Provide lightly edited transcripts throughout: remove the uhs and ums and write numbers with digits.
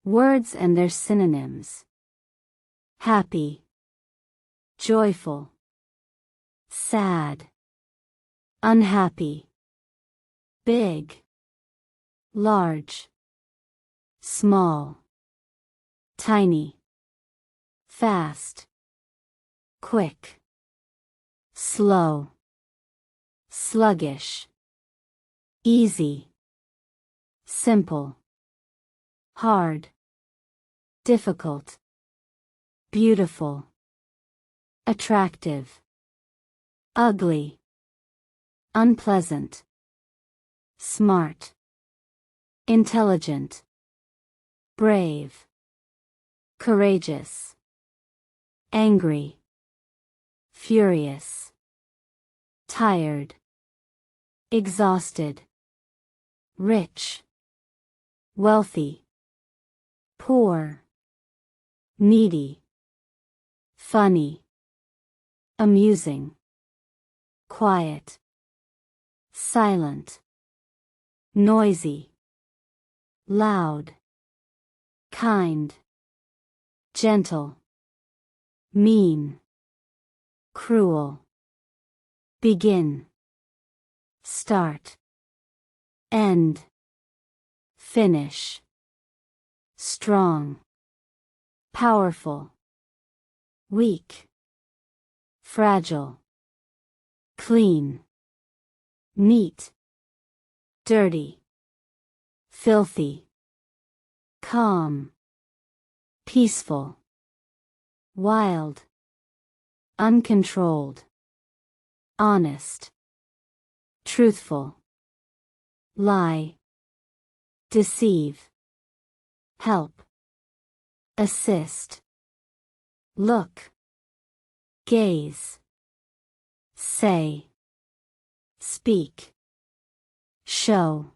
Words and their synonyms. Happy, joyful, sad, unhappy, big, large, small, tiny, fast, quick, slow, sluggish, easy, simple, hard, difficult, beautiful, attractive, ugly, unpleasant, smart, intelligent, brave, courageous, angry, furious, tired, exhausted, rich, wealthy, poor, needy, funny, amusing, quiet, silent, noisy, loud, kind, gentle, mean, cruel, begin, start, end, finish, strong, powerful, weak, fragile, clean, neat, dirty, filthy, calm, peaceful, wild, uncontrolled, honest, truthful, lie, deceive, help, assist, look, gaze, say, speak, show,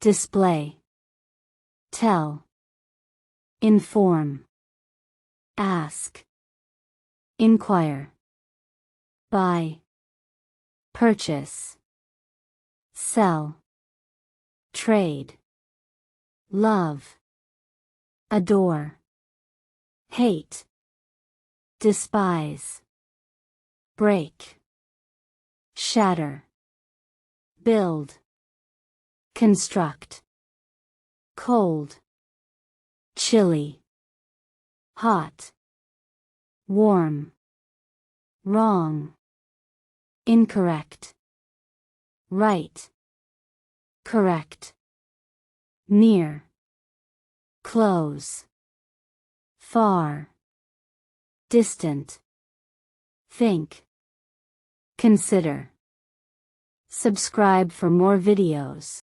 display, tell, inform, ask, inquire, buy, purchase, sell, trade, love, adore, hate, despise, break, shatter, build, construct, cold, chilly, hot, warm, wrong, incorrect, right, correct, near, close, far, distant, think, consider. Subscribe for more videos.